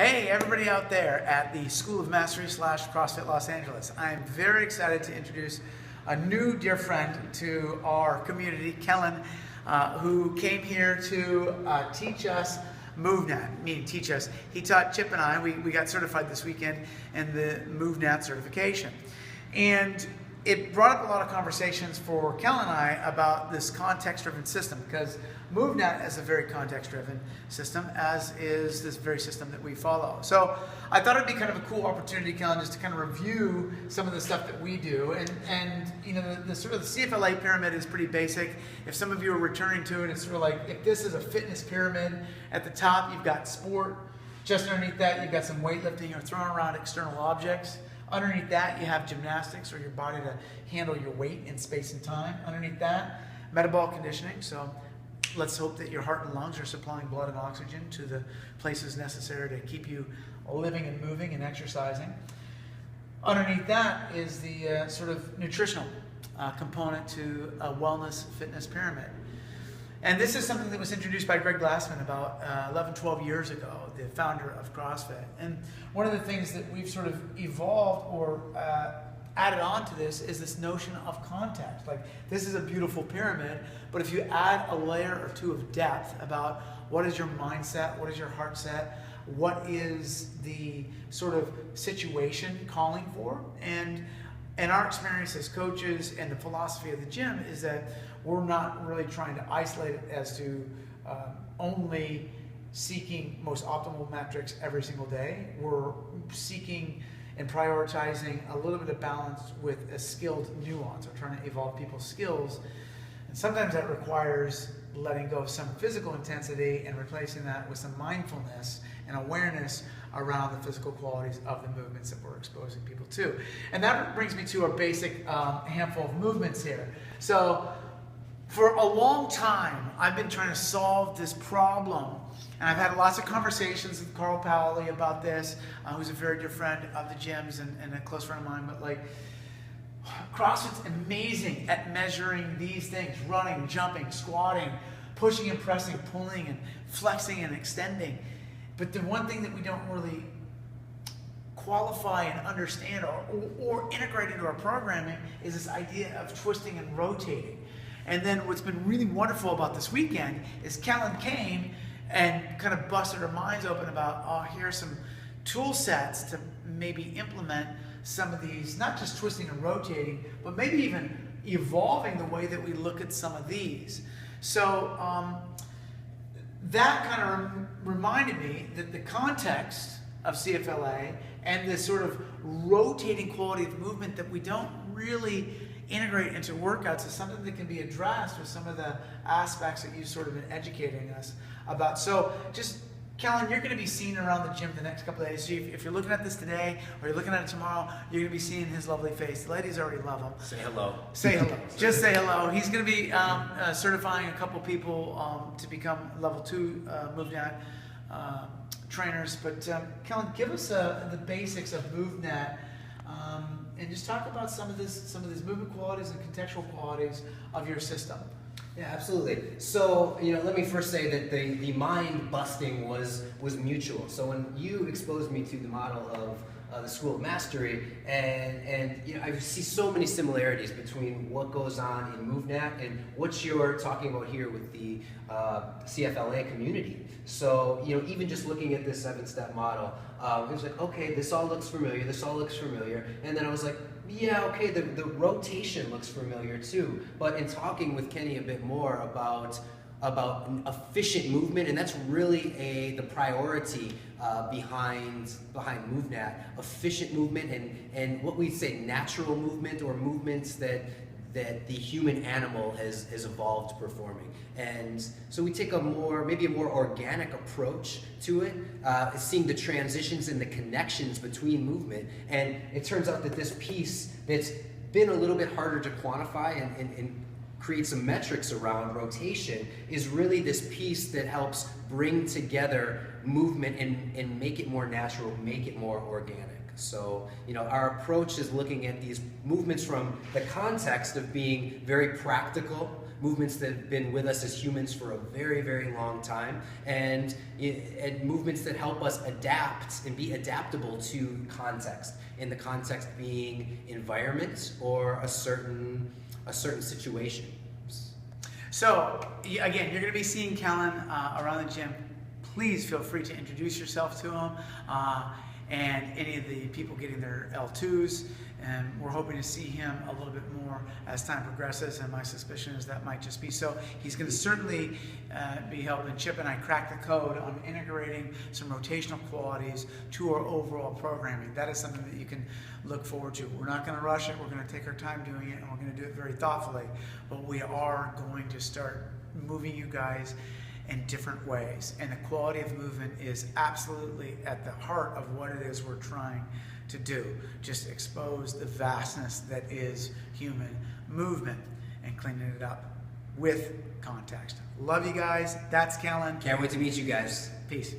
Hey, everybody out there at the School of Mastery / CrossFit Los Angeles. I'm very excited to introduce a new dear friend to our community, Kellen, who came here to teach us MovNat. Teach us. He taught Chip and I. We got certified this weekend in the MovNat certification. And it brought up a lot of conversations for Kellen and I about this context-driven system, because MovNat is a very context-driven system, as is this very system that we follow. So I thought it'd be kind of a cool opportunity, Kellen, just to kind of review some of the stuff that we do. And you know, the sort of the CFLA pyramid is pretty basic. If some of you are returning to it, it's sort of like, if this is a fitness pyramid, at the top you've got sport. Just underneath that you've got some weightlifting or throwing around external objects. Underneath that, you have gymnastics, or your body to handle your weight in space and time. Underneath that, metabolic conditioning. So let's hope that your heart and lungs are supplying blood and oxygen to the places necessary to keep you living and moving and exercising. Underneath that is the sort of nutritional component to a wellness fitness pyramid. And this is something that was introduced by Greg Glassman about 11, 12 years ago, the founder of CrossFit. And one of the things that we've sort of evolved or added on to this is this notion of context. Like, this is a beautiful pyramid, but if you add a layer or two of depth about what is your mindset, what is your heart set, what is the sort of situation calling for, and our experience as coaches and the philosophy of the gym is that we're not really trying to isolate it as to only seeking most optimal metrics every single day. We're seeking and prioritizing a little bit of balance with a skilled nuance. We're trying to evolve people's skills. And sometimes that requires letting go of some physical intensity and replacing that with some mindfulness and awareness around the physical qualities of the movements that we're exposing people to. And that brings me to a basic handful of movements here. So for a long time, I've been trying to solve this problem. And I've had lots of conversations with Carl Powley about this, who's a very dear friend of the gyms and a close friend of mine. But like, CrossFit's amazing at measuring these things: running, jumping, squatting, pushing and pressing, pulling and flexing and extending. But the one thing that we don't really qualify and understand or integrate into our programming is this idea of twisting and rotating. And then what's been really wonderful about this weekend is Kellen came and kind of busted our minds open about, oh, here's some tool sets to maybe implement some of these, not just twisting and rotating, but maybe even evolving the way that we look at some of these. So that kind of reminded me that the context of CFLA and this sort of rotating quality of movement that we don't really integrate into workouts is something that can be addressed with some of the aspects that you've sort of been educating us about. So just, Kellen, you're going to be seen around the gym the next couple of days. So if you're looking at this today or you're looking at it tomorrow, you're going to be seeing his lovely face. The ladies already love him. Say hello. Say hello. Just say hello. He's going to be certifying a couple people to become level 2 MovNat trainers. But Kellen, give us the basics of MovNat. And just talk about some of these movement qualities and contextual qualities of your system. Yeah, absolutely. So, let me first say that the mind busting was mutual. So when you exposed me to the model of the School of Mastery, and I see so many similarities between what goes on in MovNat and what you're talking about here with the CFLA community. So, even just looking at this 7-step model, it was like, okay, this all looks familiar, and then I was like, yeah, okay, the rotation looks familiar too. But in talking with Kenny a bit more about efficient movement, and that's really the priority behind MovNat, efficient movement and what we say natural movement, or movements that the human animal has evolved performing. And so we take maybe a more organic approach to it, seeing the transitions and the connections between movement. And it turns out that this piece that's been a little bit harder to quantify and create some metrics around rotation is really this piece that helps bring together movement and make it more natural, make it more organic. So, our approach is looking at these movements from the context of being very practical, movements that have been with us as humans for a very, very long time, and movements that help us adapt and be adaptable to context, in the context being environment or a certain situation. So, again, you're going to be seeing Kellen around the gym. Please feel free to introduce yourself to him and any of the people getting their L2s. And we're hoping to see him a little bit more as time progresses, and my suspicion is that might just be so. He's going to certainly be helping Chip and I crack the code on integrating some rotational qualities to our overall programming. That is something that you can look forward to. We're not going to rush it. We're going to take our time doing it, and we're going to do it very thoughtfully. But we are going to start moving you guys in different ways. And the quality of movement is absolutely at the heart of what it is we're trying to do. Just expose the vastness that is human movement and cleaning it up with context. Love you guys. That's Kellen. Can't wait to meet you guys. Peace.